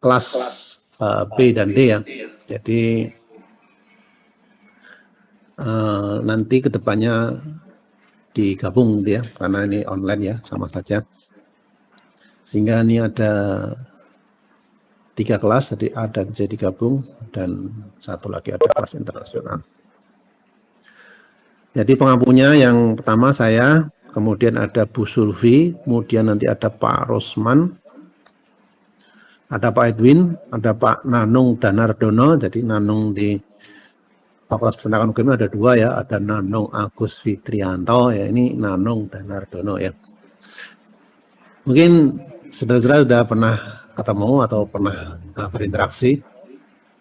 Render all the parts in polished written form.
kelas B dan D ya. Jadi nanti kedepannya digabung gitu ya, karena ini online ya, sama saja. Sehingga ini ada 3 kelas, jadi ada jadi digabung dan satu lagi ada kelas internasional. Jadi pengampunya yang pertama saya, kemudian ada Bu Sulfi, kemudian nanti ada Pak Rosman, ada Pak Edwin, ada Pak Nanung Danardono. Jadi Nanung di Fakultas Peternakan UGM ada 2 ya, ada Nanung Agus Fitrianto ya, ini Nanung Danardono ya. Mungkin saudara-saudara sudah pernah ketemu atau pernah berinteraksi,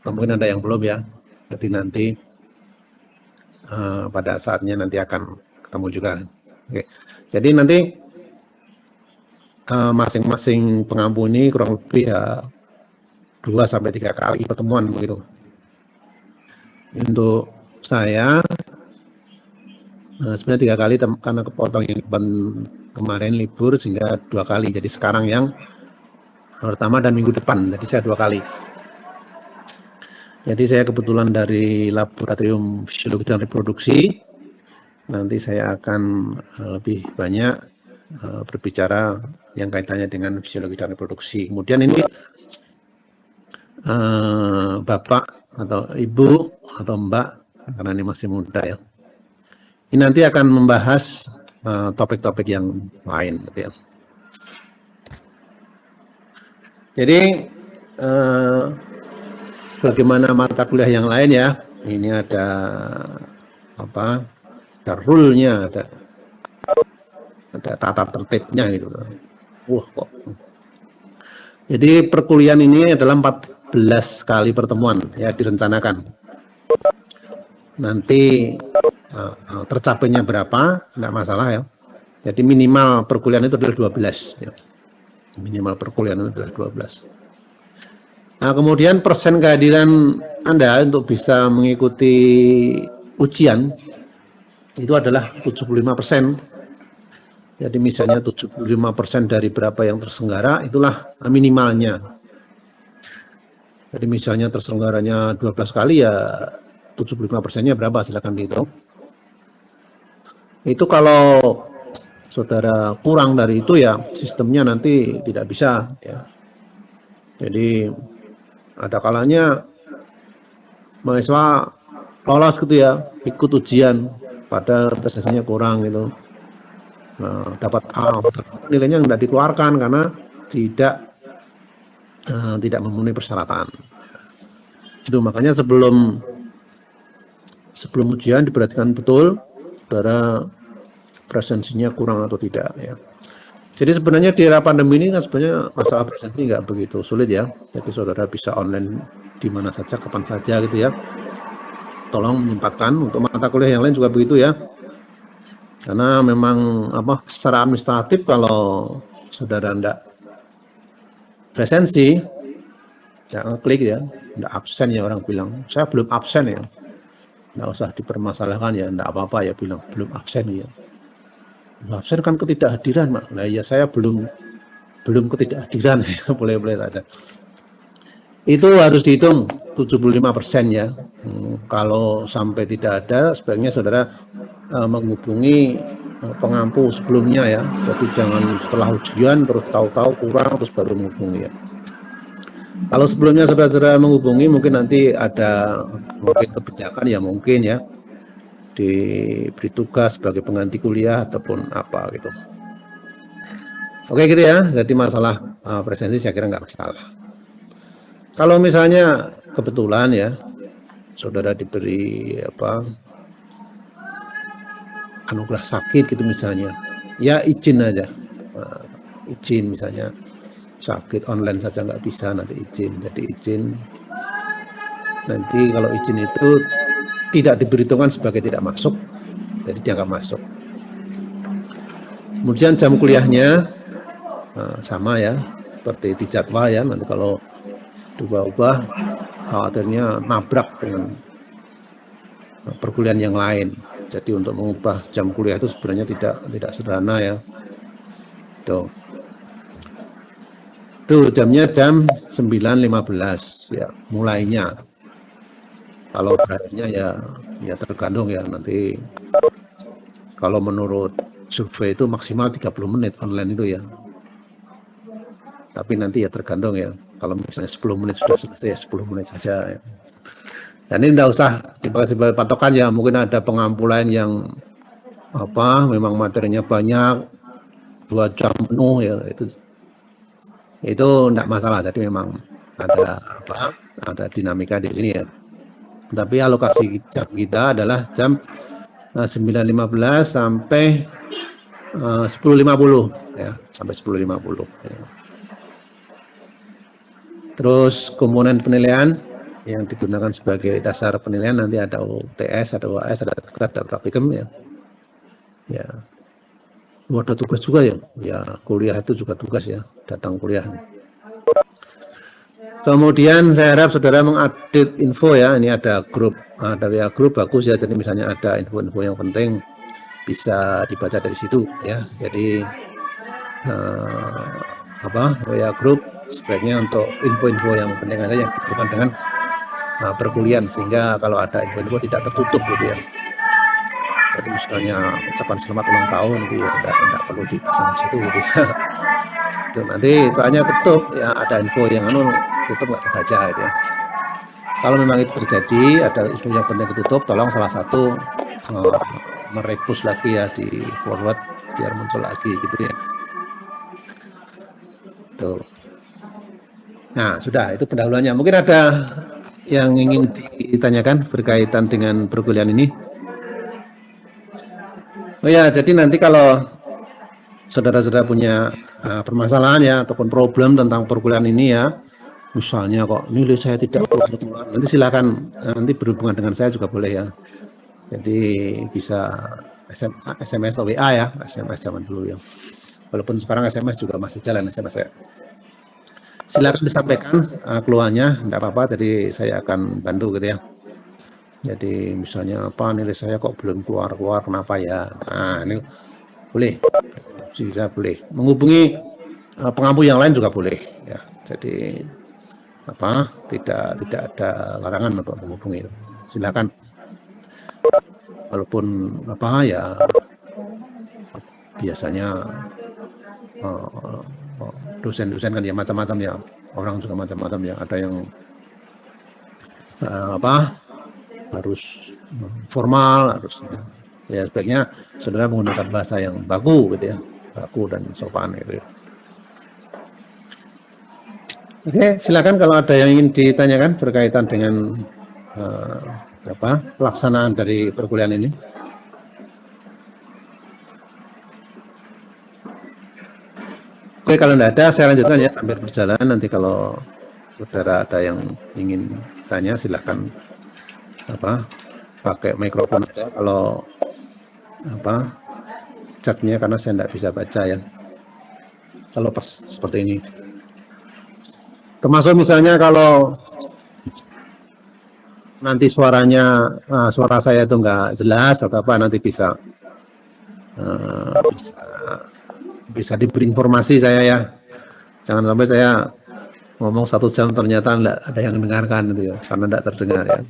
atau mungkin ada yang belum ya. Jadi nanti pada saatnya nanti akan ketemu juga. Oke. Jadi nanti masing-masing pengampu ini kurang lebih ya 2-3 kali pertemuan begitu. Untuk saya sebenarnya 3 kali karena kepotong yang kemarin libur sehingga 2 kali. Jadi sekarang yang pertama dan minggu depan, jadi saya 2 kali. Jadi saya kebetulan dari Laboratorium Fisiologi dan Reproduksi. Nanti saya akan lebih banyak berbicara yang kaitannya dengan fisiologi dan reproduksi. Kemudian ini Bapak atau Ibu atau Mbak, karena ini masih muda ya, ini nanti akan membahas topik-topik yang lain gitu ya. Jadi sebagaimana mata kuliah yang lain ya, ini ada apa? Ada rule-nya, ada tata tertibnya gitu. Wah kok. Jadi perkuliahan ini adalah 14 kali pertemuan ya direncanakan. Nanti tercapainya berapa, enggak masalah ya. Jadi minimal perkuliahan itu adalah 12 ya. Minimal perkuliahan itu adalah 12. Nah, kemudian persen kehadiran Anda untuk bisa mengikuti ujian itu adalah 75%. Jadi misalnya 75% dari berapa yang terselenggara, itulah minimalnya. Jadi misalnya terselenggaranya 12 kali ya 75%-nya berapa, silakan dihitung. Itu kalau saudara kurang dari itu ya sistemnya nanti tidak bisa ya. Jadi ada kalanya mahasiswa lolos gitu ya, ikut ujian padahal prestasinya kurang gitu. Nah, dapat A, nilainya tidak dikeluarkan karena tidak memenuhi persyaratan. Itu makanya sebelum ujian diperhatikan betul saudara presensinya kurang atau tidak ya. Jadi sebenarnya di era pandemi ini kan sebenarnya masalah presensi nggak begitu sulit ya. Jadi saudara bisa online di mana saja, kapan saja gitu ya. Tolong menyempatkan untuk mata kuliah yang lain juga begitu ya. Karena memang secara administratif kalau saudara enggak presensi, ya klik ya, enggak absen ya, orang bilang, saya belum absen ya. Enggak usah dipermasalahkan ya, enggak apa-apa ya bilang, belum absen ya. Absen kan ketidakhadiran, Mak. Nah ya saya belum ketidakhadiran ya, boleh-boleh saja. Itu harus dihitung 75% ya. Kalau sampai tidak ada, sebaiknya saudara menghubungi pengampu sebelumnya ya. Jadi jangan setelah ujian terus tahu-tahu kurang terus baru menghubungi ya. Kalau sebelumnya saudara-saudara menghubungi, mungkin nanti ada kebijakan ya, mungkin ya diberi tugas sebagai pengganti kuliah ataupun apa gitu. Oke gitu ya. Jadi masalah presensi saya kira nggak masalah. Kalau misalnya kebetulan ya saudara diberi anugerah sakit gitu misalnya, ya izin aja, izin misalnya sakit online saja nggak bisa, nanti izin. Jadi izin nanti kalau izin itu tidak diperhitungkan sebagai tidak masuk, jadi dia nggak masuk. Kemudian jam kuliahnya sama ya, seperti di jadwal ya. Nanti kalau diubah-ubah khawatirnya nabrak dengan perkuliahan yang lain. Jadi untuk mengubah jam kuliah itu sebenarnya tidak sederhana ya. Tuh. Tuh jamnya jam 9.15 ya mulainya. Kalau berakhirnya ya tergantung ya nanti. Kalau menurut survei itu maksimal 30 menit online itu ya. Tapi nanti ya tergantung ya. Kalau misalnya 10 menit sudah selesai ya 10 menit saja. Ya. Dan ini tidak usah dipakai sebagai patokan ya. Mungkin ada pengampu lain yang memang materinya banyak 2 jam penuh ya itu tidak masalah. Jadi memang ada dinamika di sini ya. Tapi alokasi jam kita adalah jam 9.15 sampai 10.50 ya, sampai 10.50 ya. Terus komponen penilaian yang digunakan sebagai dasar penilaian nanti ada UTS, ada UAS, ada tugas, ada praktikum ya. Ya. Ada tugas juga ya. Ya, kuliah itu juga tugas ya, datang kuliah. Kemudian saya harap saudara mengupdate info ya. Ini ada WA grup bagus ya. Jadi misalnya ada info-info yang penting bisa dibaca dari situ ya. Jadi WA grup sebaiknya untuk info-info yang penting aja yang berhubungan dengan perkuliahan sehingga kalau ada info-info tidak tertutup gitu ya. Jadi misalnya ucapan selamat ulang tahun itu ya enggak perlu dipasang di situ gitu ya. Itu nanti soalnya tutup ya ada info yang tutup nggak kebaca gitu ya. Kalau memang itu terjadi ada info yang penting ketutup, tolong salah satu merepost lagi ya di forward biar muncul lagi gitu ya. Tuh. Nah, sudah itu pendahuluannya. Mungkin ada yang ingin ditanyakan berkaitan dengan perkuliahan ini. Oh ya, jadi nanti kalau saudara-saudara punya permasalahan ya ataupun problem tentang perkuliahan ini ya, misalnya kok nilai saya tidak keluar, nanti silakan nanti berhubungan dengan saya juga boleh ya. Jadi bisa SMS atau WA ya, SMS zaman dulu ya. Walaupun sekarang SMS juga masih jalan SMS ya. Silakan disampaikan keluhannya, tidak apa-apa. Jadi saya akan bantu gitu ya. Jadi misalnya nilai saya kok belum keluar kenapa ya? Nah ini boleh, bisa boleh menghubungi pengampu yang lain juga boleh ya. Jadi tidak ada larangan untuk menghubungi. Silakan. Walaupun ya biasanya dosen-dosen kan ya macam-macam ya, orang juga macam-macam ya. Ada yang harus formal, harus ya sebaiknya saudara menggunakan bahasa yang baku gitu ya, baku dan sopan gitu ya. Oke, silakan kalau ada yang ingin ditanyakan berkaitan dengan pelaksanaan dari perkuliahan ini. Oke, kalau tidak ada saya lanjutkan ya sambil berjalan. Nanti kalau saudara ada yang ingin tanya silakan pakai mikrofon aja kalau chatnya karena saya tidak bisa baca ya kalau seperti ini. Termasuk misalnya kalau nanti suara saya itu enggak jelas atau nanti bisa diberi informasi saya ya. Jangan sampai saya ngomong 1 jam ternyata enggak ada yang mendengarkan itu ya, karena enggak terdengar ya.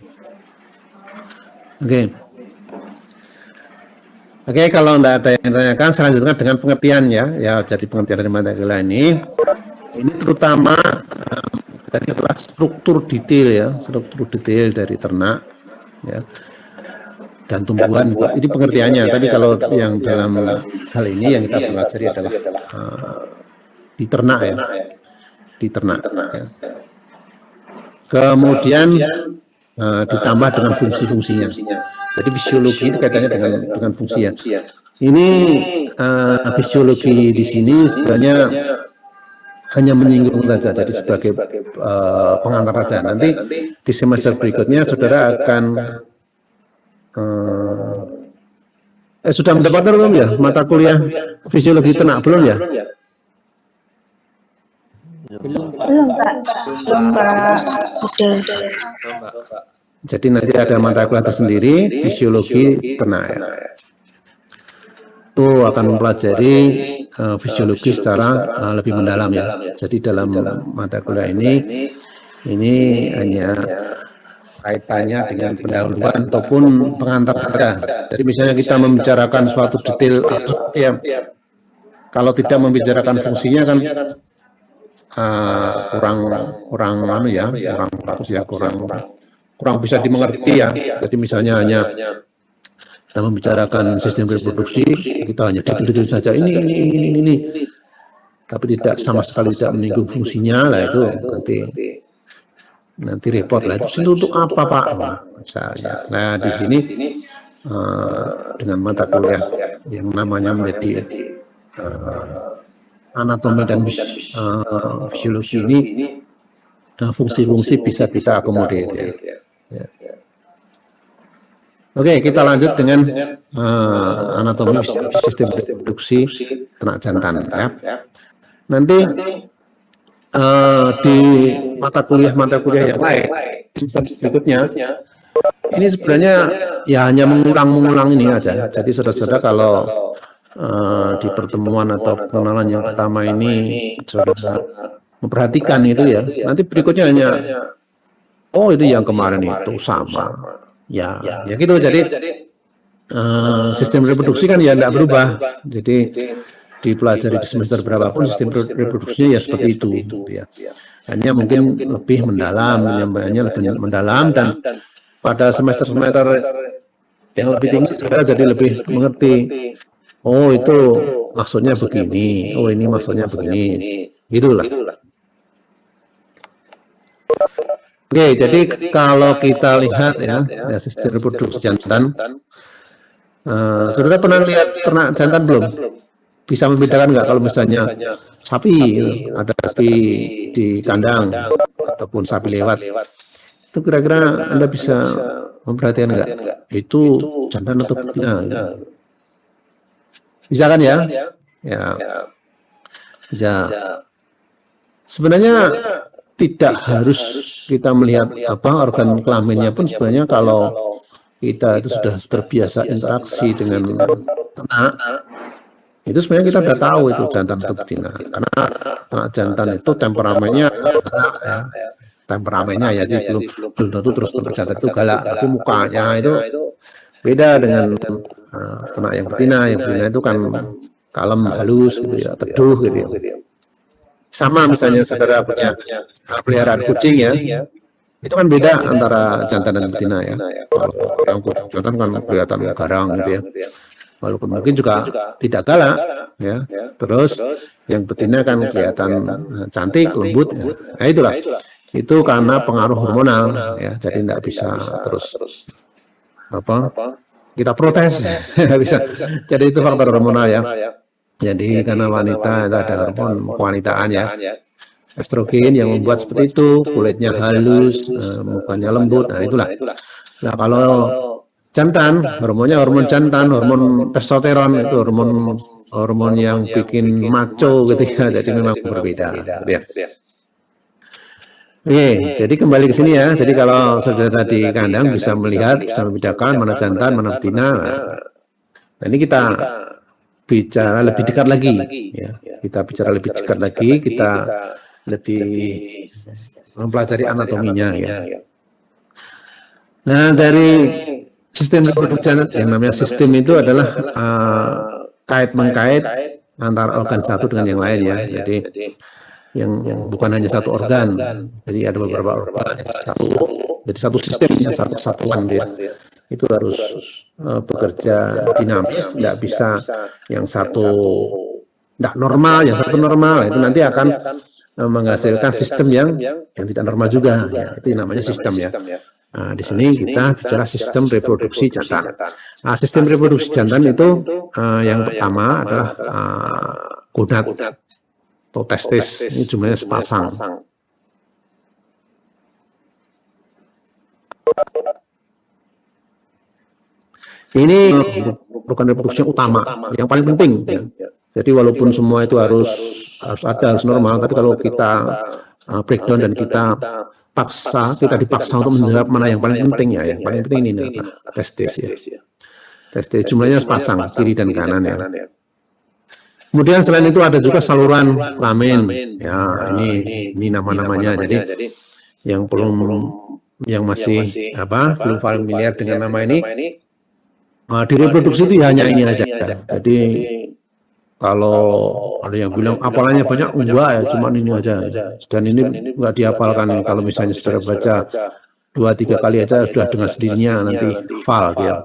Oke, kalau enggak ada yang tanyakan, saya lanjutkan dengan pengertian ya. Jadi pengertian dari mata kuliah ini terutama adalah struktur detail dari ternak ya dan tumbuhan. Ini pengertiannya. Tapi kalau yang dalam hal ini yang kita pelajari adalah di ternak ya, ya. Kemudian ditambah dengan fungsi-fungsinya. Jadi fisiologi itu kaitannya dengan fungsi ya. Ini fisiologi di sini sebenarnya hanya menyinggung saja, jadi sebagai pengantar saja. Nanti di semester berikutnya saudara akan sudah mendapatkan belum ya mata kuliah fisiologi ternak belum ya? Belum Pak. Jadi nanti ada mata kuliah tersendiri fisiologi ternak ya. Itu akan mempelajari fisiologi secara lebih mendalam ya. Jadi dalam mata kuliah ini hanya kaitannya dengan pendahuluan ataupun pengantar. Jadi misalnya kita membicarakan suatu detail ya, kalau tidak membicarakan fungsinya kan kurang bisa dimengerti ya. Jadi misalnya hanya kita membicarakan sistem reproduksi, kita hanya detail saja ini, tapi tidak sama sekali tidak menyinggung fungsinya lah, itu nanti repot lah. Itu untuk apa Pak? Misalnya. Nah di sini dengan mata kuliah yang namanya menjadi anatomi dan fisiologi ini, fungsi-fungsi bisa kita akomodir. Ya. Oke, kita lanjut dengan anatomi sistem reproduksi ternak jantan ya. Nanti di mata kuliah yang lain berikutnya ini sebenarnya ya hanya mengulang ini aja. Jadi saudara-saudara kalau di pertemuan atau pengenalan yang pertama ini saudara memperhatikan itu ya, nanti berikutnya hanya oh itu yang kemarin itu sama ya gitu. Jadi sistem reproduksi kan ya tidak berubah. Jadi dipelajari di semester berapapun sistem reproduksinya ya seperti itu ya. Hanya mungkin lebih mendalam, penyampaiannya lebih mendalam, dan pada semester yang lebih tinggi saudara jadi lebih mengerti. Oh itu maksudnya begini, oh ini maksudnya begini, gitulah. Oke, jadi kalau kita lihat ya sistem reproduksi jantan, saudara pernah lihat ternak jantan belum? Bisa membedakan nggak kalau misalnya sapi, ada sapi di kandang ataupun sapi lewat, itu kira-kira Anda bisa memperhatikan nggak? Itu jantan atau betina? Bisa kan ya? Ya, bisa. Sebenarnya tidak harus kita melihat organ kelaminnya pun, sebenarnya kalau kita itu sudah terbiasa interaksi dengan ternak, itu sebenarnya kita sudah tahu itu jantan atau betina. Karena ternak jantan itu temperamennya galak, jadi belum tentu terus ternak jantan itu galak, tapi mukanya itu beda dengan ternak yang betina. Yang betina itu kan kalem, halus gitu ya, teduh gitu ya. Sama misalnya saudara punya peliharaan kucing ya, itu kan beda antara jantan dan betina ya. Kalau yang kucing jantan kan kelihatan garang gitu ya, walaupun mungkin juga tidak galak ya. Terus yang betina kan kelihatan cantik, lembut ya. Nah itulah, itu karena pengaruh hormonal ya. Jadi tidak bisa terus kita protes, nggak bisa. Jadi itu faktor hormonal ya. Jadi karena wanita itu ada hormon kewanitaan ya, estrogen yang membuat seperti itu, kulitnya halus, mukanya lembut. Nah itulah. Nah kalau jantan, hormonnya hormon jantan, hormon testosteron, itu hormon yang bikin maco gitu ya. Jadi memang berbeda gitu ya. Oke, jadi kembali ke sini ya. Jadi kalau saudara di kandang bisa melihat, bisa membedakan mana jantan, mana betina. Nah ini kita bicara lebih dekat lagi ya. Kita bicara lebih dekat lagi, kita lebih mempelajari anatominya ya. Nah dari sistem reproduksi yang namanya sistem itu adalah kait-mengkait antara organ satu dengan yang lain ya. Jadi yang bukan hanya satu organ, jadi ada beberapa organ yang satu, jadi satu sistem ya, satu kesatuan dia. Itu harus bekerja dinamis, tidak bisa yang satu tidak normal, yang satu normal, itu nanti akan menghasilkan sistem yang tidak normal juga ya. Itu namanya sistem ya. Nah, di sini kita bicara sistem reproduksi jantan. Nah, sistem reproduksi jantan itu yang pertama adalah gonad atau testis, ini jumlahnya sepasang. Ini organ reproduksi yang utama, yang paling penting ya. Jadi walaupun semua itu harus ada, harus normal, tapi kalau kita breakdown dan kita dipaksa untuk menjawab mana yang paling penting ya, yang paling penting ini testis ya. Testis jumlahnya sepasang, kiri dan kanan ya. Kemudian selain itu ada juga saluran kelamin. Ya, ini nama-namanya. Jadi yang masih belum familiar dengan nama ini, direproduksi itu hanya ini aja. Jadi kalau ada yang bilang apalanya banyak, enggak ya, cuma ini aja. Dan ini enggak dihafalkan ini. Kalau misalnya saudara baca 2-3 kali aja sudah dengan sendirinya nanti hafal dia.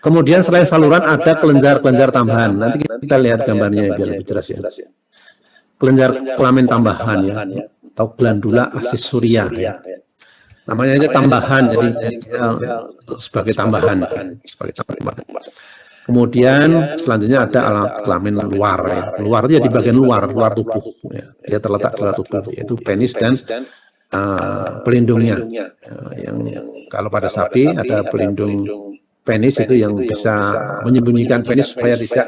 Kemudian selain saluran ada kelenjar-kelenjar tambahan. Nanti kita lihat gambarnya biar lebih jelas ya. Kelenjar kelamin tambahan ya, atau glandula aksesoria. Ya. Namanya aja tambahan, jadi sebagai tambahan. Kemudian selanjutnya ada alat kelamin luar. Ya. Luar itu ya di bagian luar tubuh. Ya. Dia terletak di luar tubuh, yaitu penis dan pelindungnya. Yang kalau pada sapi ada pelindung penis itu yang bisa menyembunyikan penis supaya tidak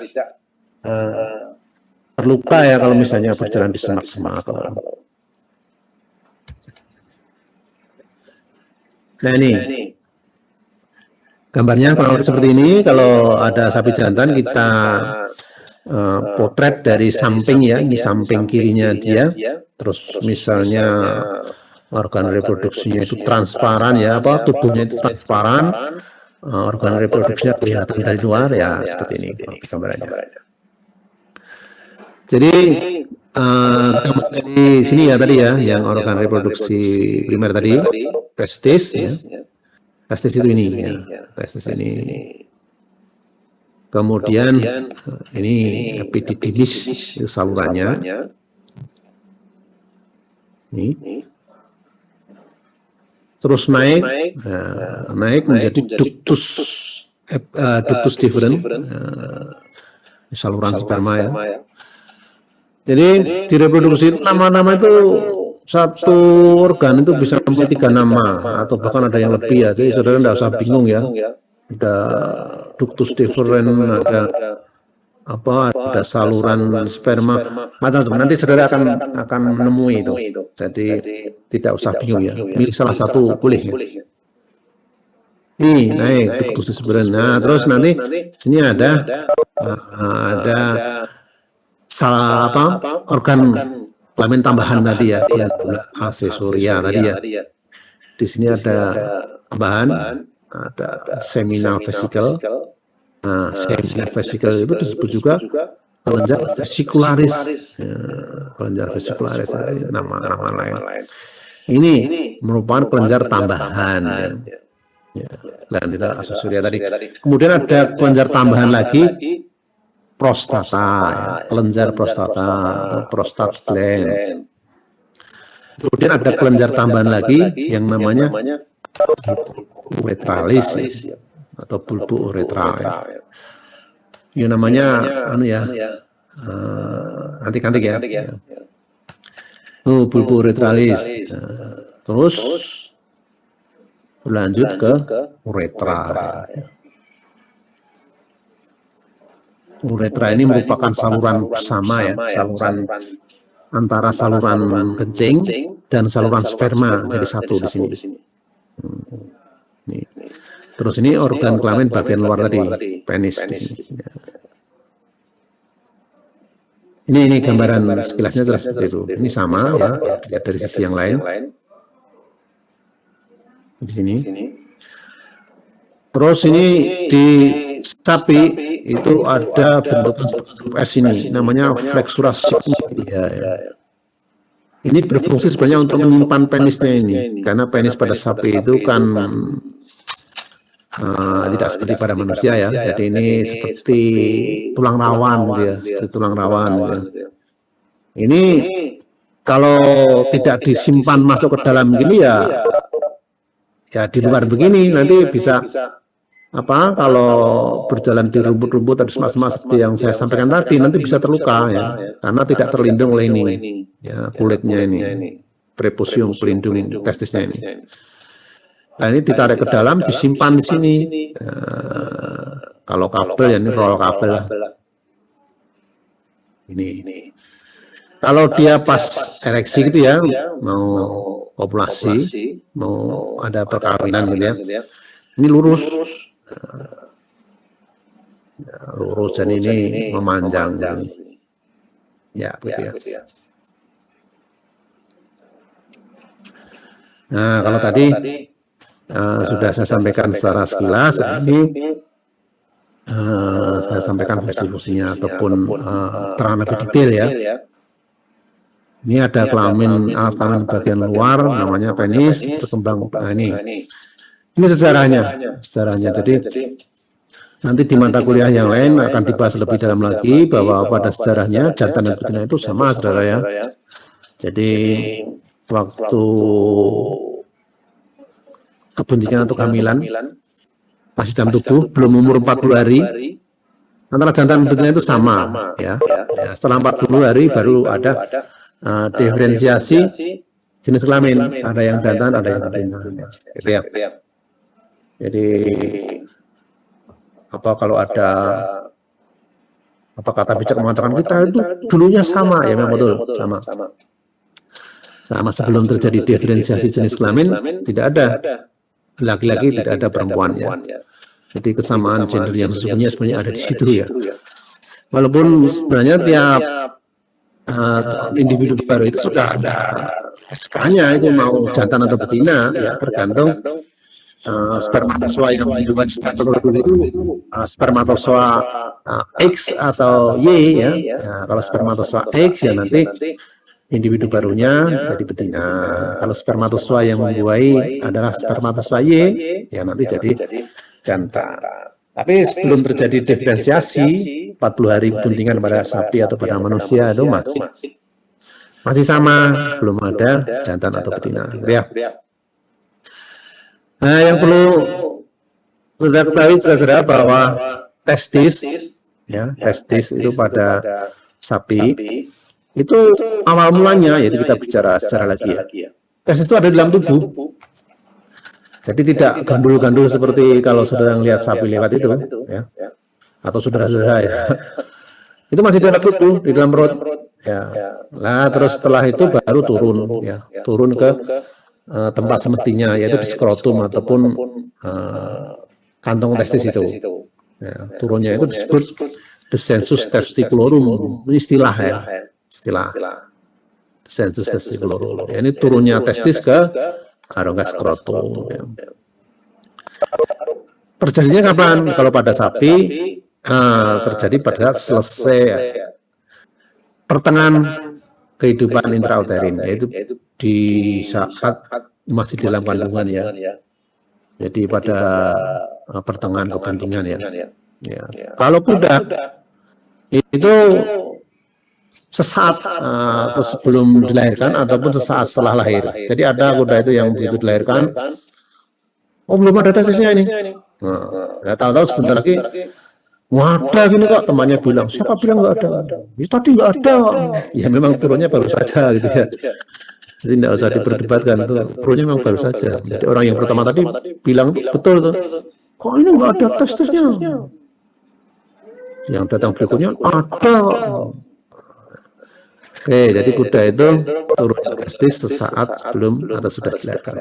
terluka ya kalau misalnya berjalan di semak-semak. Nah ini gambarnya kalau seperti ini. Kalau ada sapi jantan kita potret dari samping ya, ini samping kirinya dia. Terus misalnya organ reproduksinya itu transparan ya, tubuhnya itu transparan, organ reproduksinya kelihatan dari luar ya, seperti ini gambarannya. Jadi di sini ya tadi ya, yang organ reproduksi primer tadi, testis ya. Testis itu ini ya, testis ini. Kemudian ini epididymis, itu salurannya. Ini. Terus naik menjadi ductus deferens, saluran sperma ya. Jadi di reproduksi itu nama-nama itu satu organ itu bisa memiliki 3 nama atau bahkan ada yang lebih ya. Jadi saudara tidak usah bingung ya. Ada ductus deferens, ada saluran sperma, macam-macam. Nanti saudara akan menemui itu. Jadi tidak usah bingung ya. Milih salah satu boleh. Ya. Ini naik ductus deferens. Nah, terus nanti sini ada organ kelamin tambahan tadi ya, glandula aksesoria tadi ya. Di sini ada tambahan, ada seminal vesicle. Nah, seminal vesicle itu disebut juga kelenjar vesicularis. Ya, kelenjar vesicularis nama-nama lain. Ini merupakan kelenjar tambahan ya. Glandula aksesoria tadi. Kemudian ada kelenjar tambahan lagi, prostata, ya, kelenjar prostata atau prostat gland. Kemudian ada kelenjar tambahan lagi yang namanya uretralis ya, atau bulbo uretral. Ya. Namanya antik-antik ya. Bulbo uretralis. Terus berlanjut ke uretra. Ya. Uretra ini merupakan saluran bersama ya, saluran antara saluran kencing dan saluran sperma, jadi satu di sini. Nih. Terus ini organ kelamin bagian luar tadi, penis di sini. Ini gambaran sekilasnya jelas seperti itu. Ini sama ya, dilihat dari sisi yang lain. Di sini. Terus ini di sapi itu ada bentukan S ini, namanya flexura sigmoidia. Ya. Ini berfungsi sebenarnya untuk menyimpan penisnya ini, karena penis pada sapi itu kan tidak seperti pada manusia ya. Jadi ini seperti tulang rawan gitu ya, seperti tulang rawan. Gitu. Ini kalau tidak disimpan masuk ke dalam gini ya di luar begini nanti bisa kalau berjalan di rumput-rumput atau semak-semak seperti yang saya sampaikan tadi, nanti bisa terluka ya, karena tidak terlindung oleh ini ya, kulitnya ini, prepusium pelindung testisnya ini. Nah ini ditarik ke dalam, disimpan di sini. Kalau kabel ya ini roll kabel lah. Ini. Kalau dia pas ereksi gitu ya, mau populasi, mau ada perkawinan gitu ya, ini lurus. lurus dan ini memanjang ini. Ya, begitu ya. Nah, kalau tadi sudah saya sampaikan secara sekilas, ini saya sampaikan fungsi-fungsinya ataupun terang lebih detail ya. Ini ada kelamin, alat kelamin bagian luar, namanya penis, berkembang. Nah, ini sejarahnya. Jadi nanti di mata kuliah yang lain akan dibahas lebih dalam lagi bahwa pada sejarahnya jantan dan betina itu sama, saudara ya. Jadi waktu kebuntingan atau kehamilan masih dalam tubuh, belum umur 40 hari, antara jantan dan betina itu sama ya. Setelah 40 hari baru ada diferensiasi jenis kelamin, ada yang jantan, ada yang betina. Gitu ya. Jadi kalau ada kata bijak mengatakan kita itu dulunya sama, ya memang betul sama sebelum terjadi diferensiasi jenis kelamin tidak ada laki-laki, tidak ada perempuan ya. Jadi kesamaan gender yang sebenarnya ada di situ ya. Walaupun sebenarnya tiap individu baru itu sudah ada SK-nya, itu mau jantan atau betina ya, tergantung spermatozoa yang mengandung itu spermatozoa X atau Y ya. Kalau spermatozoa X ya nanti individu barunya jadi betina. Kalau spermatozoa yang membuahi adalah spermatozoa Y ya nanti jadi jantan. Tapi sebelum terjadi diferensiasi 40 hari kebuntingan pada sapi atau pada manusia itu masih sama, belum ada jantan atau betina ya. Nah, yang perlu sudah ketahui saudara bahwa testis itu pada sapi itu awal mulanya, yaitu kita bicara secara lagi ya. Testis itu ada di dalam tubuh. Jadi tidak gandul-gandul seperti kalau saudara melihat sapi lewat itu ya. Atau saudara-saudara ya. Itu masih di dalam tubuh, di dalam perut ya. Nah, terus setelah itu baru turun ya. Turun ke tempat semestinya, yaitu di skrotum ataupun kantong testis itu. Ya, turunnya itu disebut descensus testiculorum, istilah ya, descensus testiculorum. Ya, ini turunnya testis ke rongga skrotum. Ya. Terjadinya kapan? Kalau pada sapi terjadi pada selesai pertengahan kehidupan intrauterin, yaitu di saat masih di dalam kandungan ya. Jadi pada pertengahan kebuntingan ya. Kalau kuda itu sesaat atau sebelum dilahirkan ataupun sesaat setelah lahir. Jadi ada kuda itu yang begitu dilahirkan, belum ada testisnya ini. Nah, tahu-tahu sebentar lagi, wadah gini kok, temannya bilang, siapa bilang nggak ada? Ya, tadi nggak ada. Ya memang turunnya baru saja gitu ya. Jadi tidak usah diperdebatkan, itu turunnya memang baru saja. Jadi orang yang pertama tadi bilang betul tuh. Kok ini nggak ada testisnya? Yang datang berikutnya ada. Oke, jadi kuda itu turunnya testis sesaat sebelum atau sudah dilahirkan.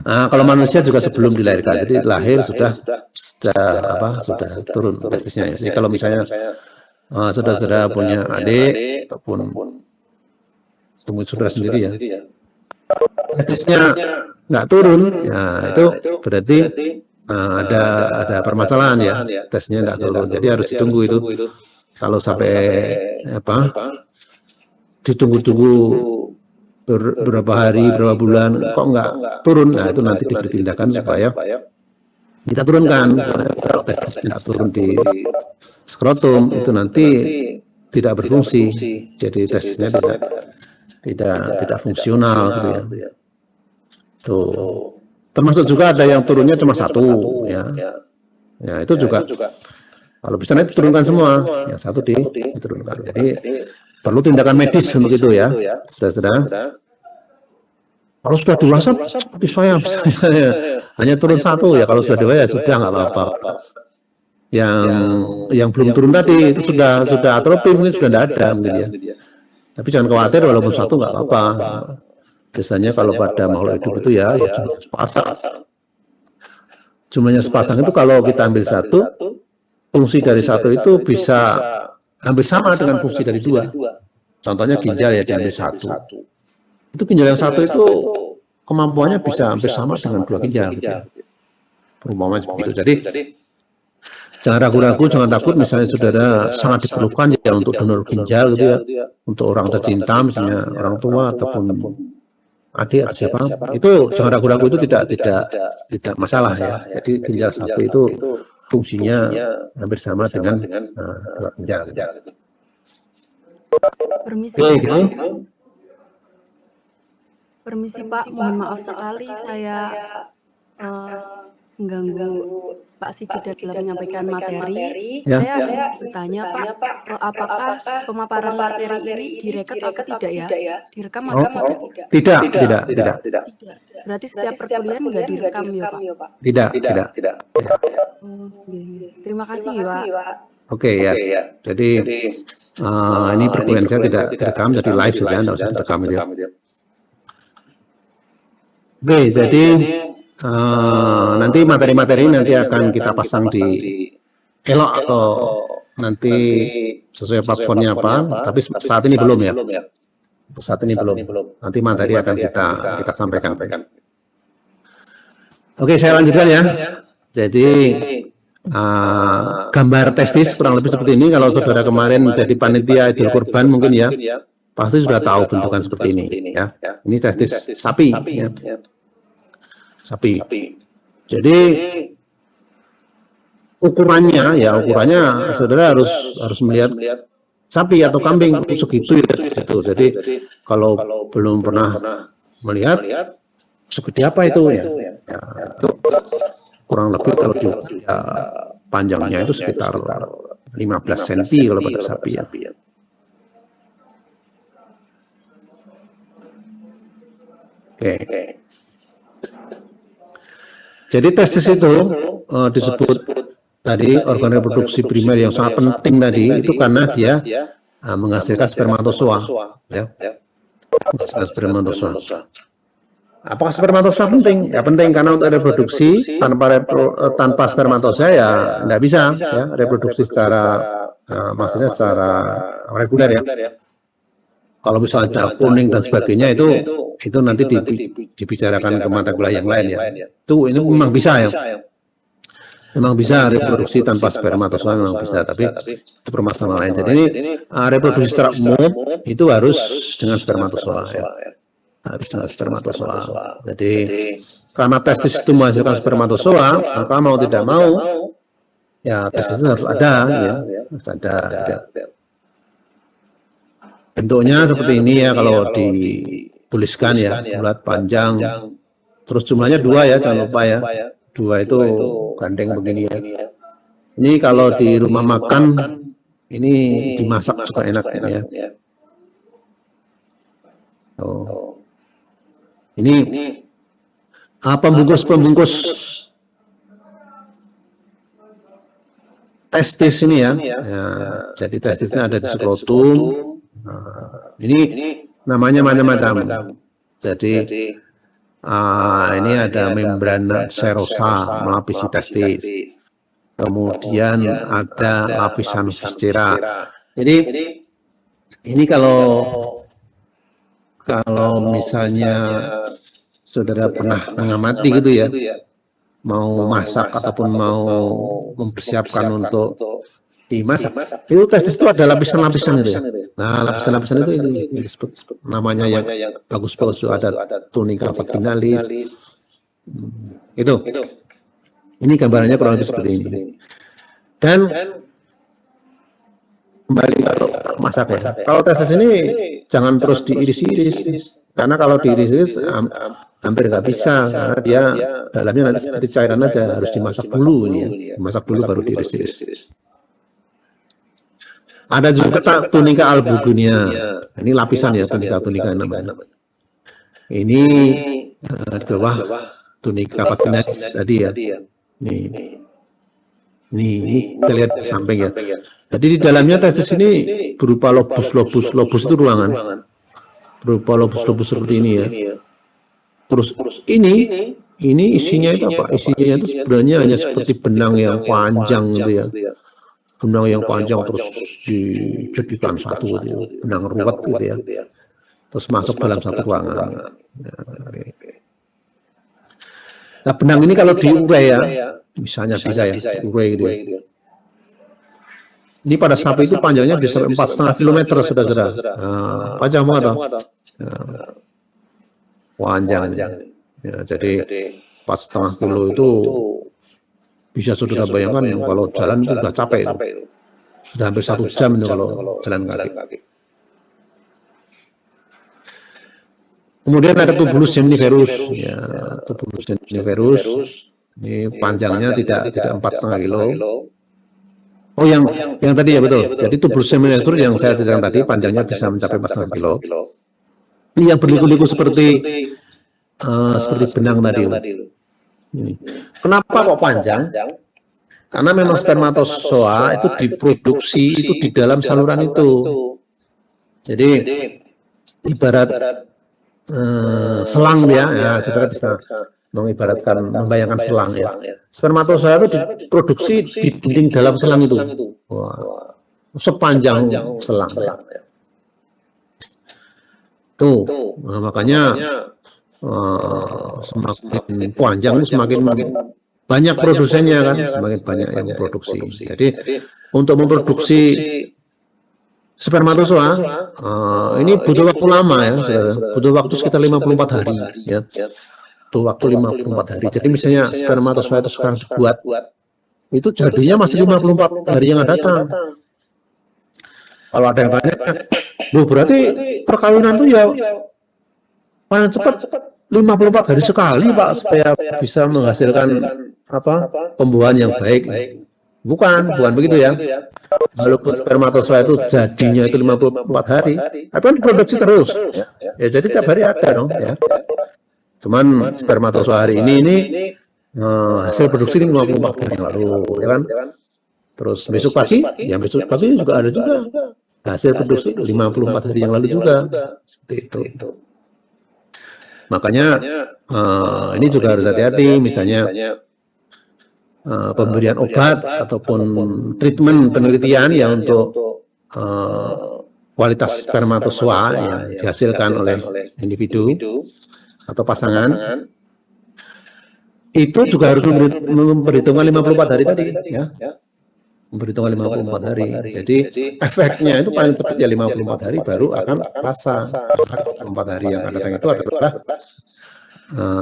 Nah, kalau manusia juga sebelum dilahirkan, jadi lahir sudah turun testisnya. Jadi kalau misalnya saudara-saudara punya adik ataupun tunggu saudara sendiri ya, testisnya nggak turun, ya itu berarti ada permasalahan ya, tesnya nggak turun. Jadi harus ditunggu itu. Kalau sampai ditunggu-tunggu berapa hari, berapa bulan, kok nggak turun, nah itu nanti diberi tindakan supaya kita turunkan. Kalau testis tidak turun di skrotum, itu nanti tidak berfungsi, jadi testisnya tidak fungsional gitu ya. Tuh, termasuk juga ada yang turunnya cuma satu ya. Ya itu juga kalau bisa nanti turunkan semua, yang satu diturunkan. Jadi perlu tindakan medis begitu ya, saudara-saudara. Kalau sudah dewasa seperti saya misalnya, hanya turun satu ya, kalau sudah dewasa sudah nggak apa-apa. Yang belum turun tadi itu sudah atrofi, mungkin sudah tidak ada mungkin ya. Tapi jangan khawatir, walaupun satu nggak apa-apa. Biasanya kalau pada makhluk hidup itu ya jumlahnya sepasang. Jumlahnya sepasang itu kalau kita ambil satu, fungsi dari satu itu bisa hampir sama dengan fungsi dari dua. Contohnya ginjal ya diambil satu. Itu ginjal yang satu itu kemampuannya bisa hampir sama dengan dua ginjal gitu ya. Perumpamaan seperti itu. Jadi jangan ragu-ragu, jangan takut misalnya saudara sangat diperlukan ya untuk donor ginjal gitu ya. Untuk orang tercinta misalnya orang tua ataupun adik atau siapa, itu jangan ragu-ragu, itu tidak masalah ya. Jadi ginjal satu itu fungsinya hampir sama dengan dua ginjal gitu. Permisi, Oke, gitu. Permisi Pak, mohon maaf sekali saya mengganggu Pak Sigit dalam menyampaikan materi. Ya. Saya ingin bertanya Pak, apakah pemaparan materi ini direkam atau tidak ya? Direkam atau tidak? Tidak. Berarti setiap perkuliahan nggak direkam ya Pak? Tidak. Oh, terima kasih ya Pak. Oke ya. Jadi ini perkuliahan saya tidak direkam, jadi live saja, tidak usah direkam itu ya. Oke, jadi nanti materi-materi nanti akan kita pasang di Elok atau nanti sesuai platformnya apa, tapi saat ini belum ya. Saat ini belum. Nanti materi akan kita sampaikan. Oke, saya lanjutkan ya. Jadi gambar testis kurang lebih seperti ini. Kalau saudara kemarin menjadi panitia idul kurban mungkin ya, pasti sudah tahu bentukan seperti ini ya. Ini testis sapi ya. Sapi. Jadi ukurannya saudara harus melihat sapi atau kambing segitu ya situ. Jadi kalau belum pernah melihat seperti apa itu ya, itu kurang lebih kalau panjangnya itu sekitar 15 cm kalau pada sapi ya. Oke. Jadi testis itu disebut tadi organ reproduksi primer yang sangat penting tadi itu karena dia menghasilkan spermatozoa ya. Menghasilkan spermatozoa. Apakah spermatozoa penting? Ya penting karena untuk reproduksi tanpa spermatozoa ya tidak bisa ya reproduksi secara maksudnya secara reguler ya. Kalau misalnya ada kuning dan sebagainya itu nanti dibicarakan ke mata kuliah yang lain ya. Itu ini memang bisa ya. Memang bisa reproduksi tanpa spermatozoa, memang bisa, tapi itu permasalahan lain. Jadi ini reproduksi secara umum itu harus dengan spermatozoa ya. Harus dengan spermatozoa. Jadi karena testis itu menghasilkan spermatozoa, maka mau tidak mau ya testis itu harus ada ya. Harus ada. Bentuknya seperti ini ya kalau dituliskan ya, bulat panjang, terus jumlahnya 2 ya, jangan lupa ya, 2 itu gandeng begini ya. Ini kalau di rumah makan ini dimasak juga enak ya. Oh. Ini pembungkus testis ini ya. Jadi testisnya ada di skrotum. Ini namanya macam-macam. Jadi ini ada membran serosa melapisi testis. Kemudian ada lapisan viscera. Jadi ini kalau misalnya saudara pernah mengamati gitu ya, mau masak ataupun mau mempersiapkan untuk dimasak, itu testis itu ada lapisan-lapisan itu ya. Nah, lapisan-lapisan itu disebut namanya yang bagus-bagus itu ada tunica vaginalis. Itu. Ini gambarannya kurang lebih seperti ini. Dan kembali kalau masak ya. Kalau testis ini jangan terus diiris-iris, karena kalau diiris-iris hampir nggak bisa, karena dia dalamnya nanti seperti cairan aja, harus dimasak dulu ini ya. Dimasak dulu baru diiris-iris. Ada juga tunica albuginia. Ini lapisan ya, tunica namanya. Ini di bawah tunica vaginalis tadi ya. Ini kita lihat di samping ya. Jadi di dalamnya testis ini berupa lobus itu ruangan. Berupa lobus seperti ini ya. Terus ini isinya itu apa? Isinya itu sebenarnya hanya seperti benang yang panjang gitu ya. benang yang panjang terus dijadikan satu gitu, benang ruwet gitu ya, terus masuk dalam satu ruangan. Nah, benang ini kalau diurai ya, misalnya bisa ya diurai gitu ya. Ini pada sapi itu panjangnya bisa 4,5 kilometer, saudara-saudara. Nah, panjang banget toh. Nah, panjang ini. Ya, jadi 4,5 kilo itu bisa saudara bayangkan kalau jalan itu sudah capek itu. Sudah hampir 1 jam itu kalau jalan kaki. Kemudian ada tubulus seminiferus. Ya, tubulus seminiferus. Ini panjangnya tidak 4,5 kilo. Oh, yang tadi ya betul. Jadi tubulus seminiferus yang saya ceritakan tadi panjangnya bisa mencapai 4,5 kilo. Ini yang berliku-liku seperti benang tadi. Ini. Kenapa kok panjang? Karena memang spermatozoa itu diproduksi itu di dalam saluran itu. Jadi ibarat selang ya, saudara bisa membayangkan selang ya. Spermatozoa itu diproduksi di dinding dalam selang itu. Wah, sepanjang selang. Ya. Tuh, nah, makanya semakin panjang semakin banyak produsennya kan, semakin banyak yang memproduksi. Jadi untuk memproduksi spermatozoa ini butuh waktu lama ya, saudara. Butuh waktu sekitar 54 hari ya. Butuh waktu 54 hari. Jadi misalnya spermatozoa itu sekarang dibuat, itu jadinya masih 54 hari yang akan datang. Kalau ada yang tanya, loh berarti perkawinan itu ya paling cepat 54 hari sekali Pak, supaya bisa menghasilkan pembuahan yang baik. Bukan begitu ya. Walaupun spermatozoa itu jadinya itu 54 hari, tapi kan diproduksi terus. Ya jadi tiap hari ada dong ya. Cuman spermatozoa hari ini hasil produksi 54 hari yang lalu, ya kan. Terus besok pagi juga ada juga hasil produksi 54 hari yang lalu juga. Seperti itu. Makanya ini juga harus hati-hati, misalnya pemberian obat ataupun treatment penelitian ya untuk kualitas spermatozoa yang dihasilkan oleh individu atau pasangan, itu juga harus memperhitungkan 54 hari tadi ya. Memperhitungkan 54 hari. Jadi efeknya itu paling cepat ya 54 hari baru akan terasa. 54 hari yang akan datang itu adalah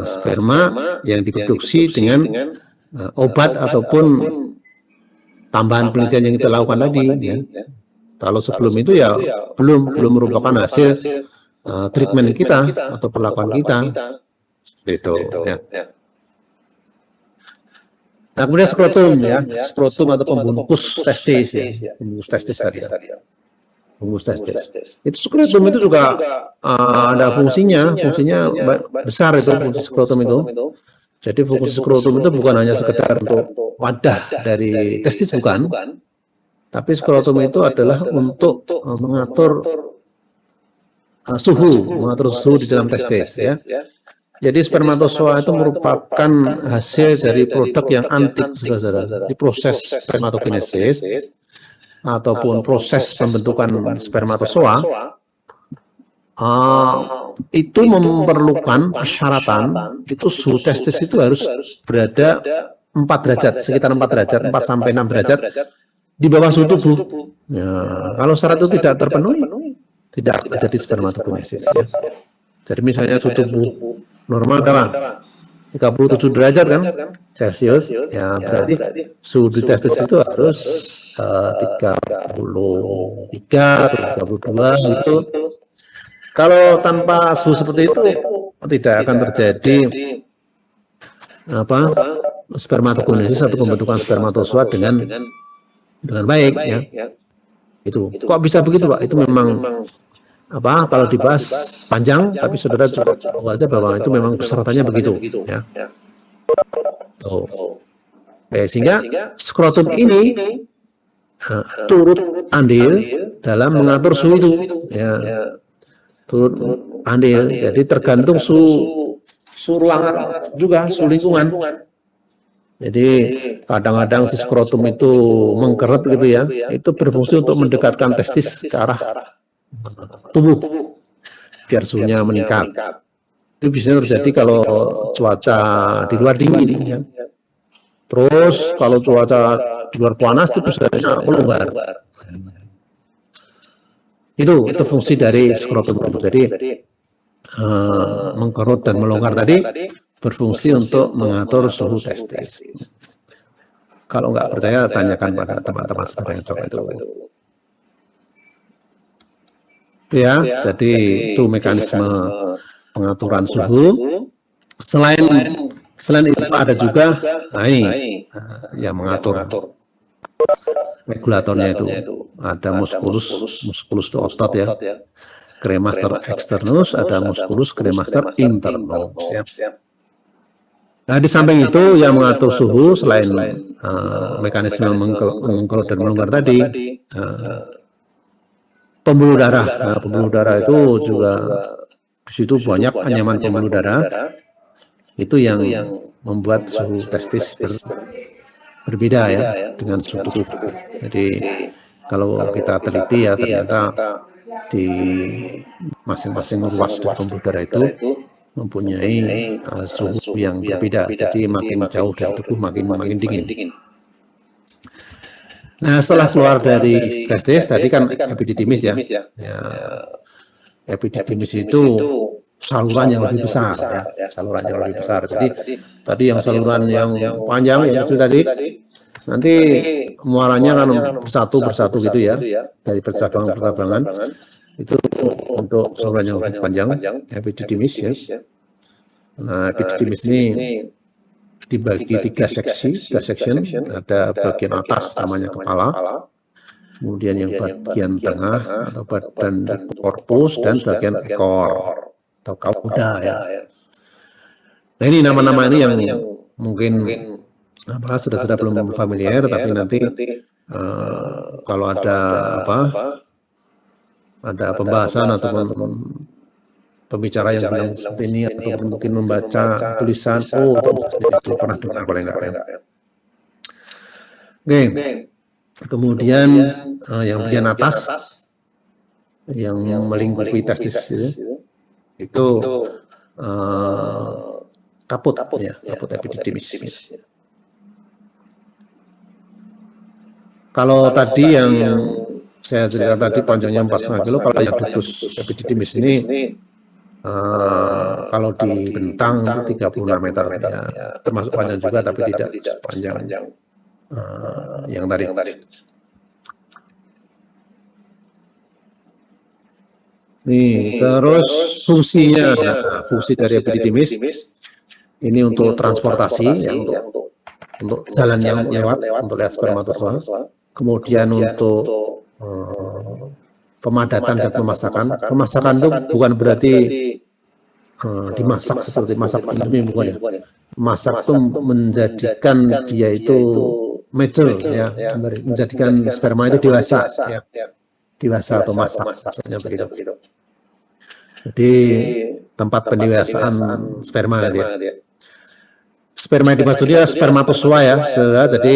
sperma yang diproduksi dengan obat ataupun tambahan penelitian yang kita lakukan tadi ya. Kalau sebelum itu ya belum merupakan hasil treatment kita atau perlakuan kita. Itu ya. Nah, kemudian skrotum ya, skrotum atau pembungkus testis ya, pembungkus testis tadi ya. Pembungkus testis. Itu skrotum itu juga ada fungsinya besar itu fungsi skrotum itu. Jadi fungsi skrotum itu bukan hanya sekedar untuk wadah dari testis bukan, tapi skrotum itu adalah untuk mengatur suhu di dalam testis ya. Jadi spermatozoa itu merupakan hasil dari produk yang antik, saudara-saudara. Di proses spermatogenesis ataupun proses pembentukan spermatozoa itu memerlukan persyaratan itu suhu testis itu harus berada 4 derajat, sekitar 4 derajat, 4 sampai 6 derajat di bawah suhu tubuh. Ya, kalau syarat itu tidak terpenuhi, tidak terjadi spermatogenesis. Ya. Jadi misalnya suhu tubuh normal kan 37 derajat kan Celcius, ya berarti suhu di testis itu harus 33 atau 32 gitu. Kalau tanpa suhu seperti itu tidak akan terjadi spermatogenesis atau pembentukan spermatozoa dengan baik ya. Itu kok bisa begitu Pak? Itu memang kalau dibahas panjang, tapi saudara juga tahu aja bahwa itu memang persyaratannya begitu ya. Sehingga skrotum ini turut andil dalam mengatur suhu itu ya. Turut andil, jadi tergantung suhu ruangan juga, suhu lingkungan Jadi kadang-kadang si skrotum itu mengkeret gitu ya, itu berfungsi untuk mendekatkan testis ke arah tubuh biar suhunya meningkat. Itu bisa terjadi kalau cuaca di luar dingin ya. Terus kalau cuaca di luar panas itu bisa melonggar. Itu fungsi dari skrotum. Jadi mengkerut dan melonggar tadi berfungsi untuk mengatur suhu testis. Kalau nggak percaya, tanyakan pada teman-teman saudara yang coba itu. Itu ya, jadi itu mekanisme pengaturan suhu. Selain itu ada juga yang mengatur regulatornya itu. Ada musculus itu otot ya. Cremaster externus, ada musculus cremaster internus ya. Nah, di samping itu yang mengatur suhu selain mekanisme mengkerut dan melonggar tadi, pembuluh darah. Nah, pembuluh darah itu juga di situ banyak anyaman pembuluh darah. Itu yang membuat suhu testis berbeda ya dengan suhu tubuh. Jadi kalau kita teliti ya ternyata di masing-masing ruas dari pembuluh darah itu mempunyai suhu yang berbeda. Jadi makin jauh dari tubuh makin dingin. Nah, setelah keluar dari testis tadi kan epididymis ya. Epididymis itu saluran yang lebih besar ya. Saluran yang lebih besar. Jadi tadi yang saluran yang panjang yang kecil tadi nanti muaranya kan bersatu gitu ya dari percabangan itu untuk saluran yang lebih panjang epididymis ya. Nah, epididymis ini dibagi tiga section, ada bagian atas namanya kepala, kemudian yang bagian tengah atau badan korpus, dan bagian ekor atau kauda ya. Nah, ini nama-nama ini yang mungkin sudah belum familiar, tapi nanti kalau ada ada pembahasan ataupun pembicara yang bilang seperti ini ataupun mungkin membaca tulisan, itu pernah dengar paling enggak ya. Oke. Kemudian yang bagian atas yang melingkupi testis itu kaput ya, kaput epididymis. Kalau tadi yang saya ceritakan tadi panjangnya 4,5 kilo, kalau yang ductus epididymis ini kalau dibentang itu 36 meter ya, termasuk panjang juga tapi tidak sepanjang yang tadi. Nih, terus fungsinya, fungsi dari epididymis ini untuk transportasi ya, untuk jalan yang lewat untuk lihat spermatozoa, kemudian untuk pemadatan dan pemasakan. Pemasakan itu bukan berarti dimasak seperti masak Indomie, bukan ya. Masak itu menjadikan dia itu mature ya, menjadikan sperma itu dewasa ya. Dewasa atau masak maksudnya begitu. Jadi tempat pendewasaan sperma gitu ya. Sperma yang dimaksud dia spermatozoa ya, saudara. Jadi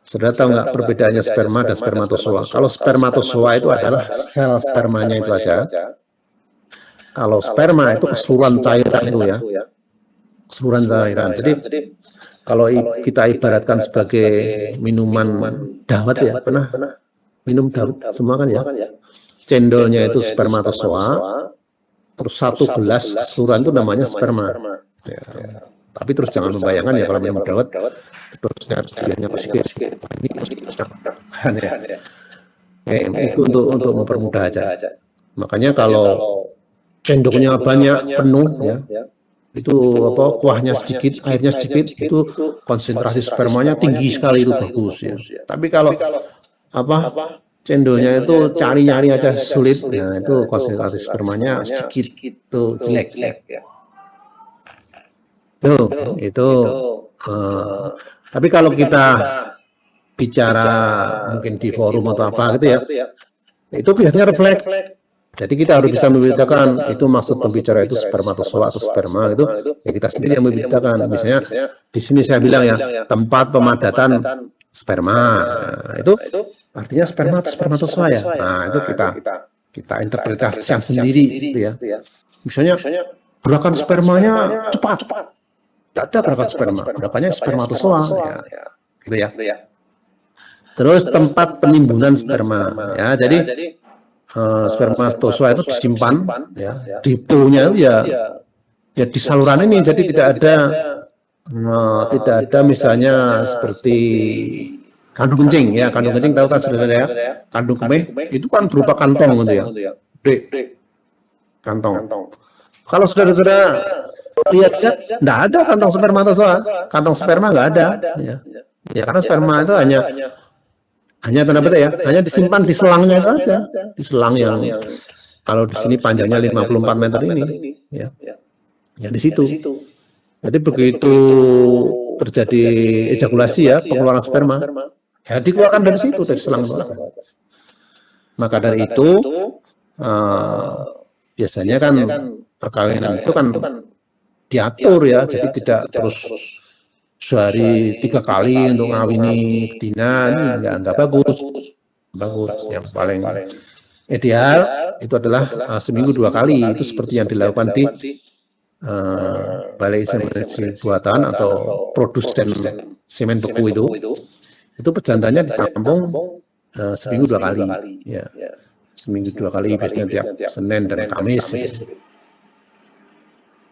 saudara tahu nggak perbedaannya sperma dan spermatozoa? Kalau spermatozoa itu adalah sel spermanya itu aja. Kalau sperma itu keseluruhan cairan itu ya, keseluruhan cairan. Jadi kalau kita ibaratkan sebagai minuman dawet ya, pernah minum dawet semua kan ya? Cendolnya itu spermatozoa, terus satu gelas keseluruhan itu namanya sperma. Ya. Tapi terus jangan membayangkan ya kalau minum dawet terusnya biasanya positif. Ini positif ya. Itu untuk mempermudah aja. Makanya kalau cendolnya banyak penuh ya, itu kuahnya sedikit, airnya sedikit, itu konsentrasi spermanya tinggi sekali, itu bagus ya. Tapi kalau cendolnya itu cari-nyari aja sulit, nah itu konsentrasi spermanya sedikit, itu jelek ya. Itu tapi kalau kita bicara mungkin di forum atau apa gitu ya, itu biasanya refleks. Jadi kita harus bisa membedakan itu maksud pembicara itu spermatozoa atau sperma itu ya kita sendiri yang membedakan. Misalnya di sini saya bilang ya tempat pemadatan sperma, nah, itu artinya sperma atau spermatozoa ya. Nah itu kita interpretasikan sendiri gitu ya. Misalnya gerakan spermanya cepat, tidak ada gerakan sperma, gerakannya spermatozoa ya, gitu ya. Terus tempat penimbunan sperma ya, jadi spermatozoa itu disimpan ya, deponya itu ya di saluran ini, jadi tidak ada misalnya seperti kandung kencing ya, kandung kencing tahu kan saudara ya, kandung kemih itu kan berupa kantong gitu ya, kantong. Kalau saudara-saudara lihat tidak ada kantong spermatozoa, kantong sperma nggak ada ya, karena sperma itu hanya tanda petik ya, hanya disimpan di selangnya itu aja, di selang yang kalau di sini panjangnya 54 meter ini, ya di situ. Jadi begitu terjadi ejakulasi ya, pengeluaran sperma, ya dikeluarkan dari situ, dari selang itu. Maka dari itu biasanya kan perkawinan itu kan diatur ya, jadi tidak terus sehari 3 kali untuk ngawini betina, ini nggak bagus. Yang paling ideal itu adalah seminggu 2 kali, itu seperti yang dilakukan di balai inseminasi buatan atau produsen semen beku itu pejantannya ditampung seminggu 2 kali ya, seminggu 2 kali biasanya tiap Senin dan Kamis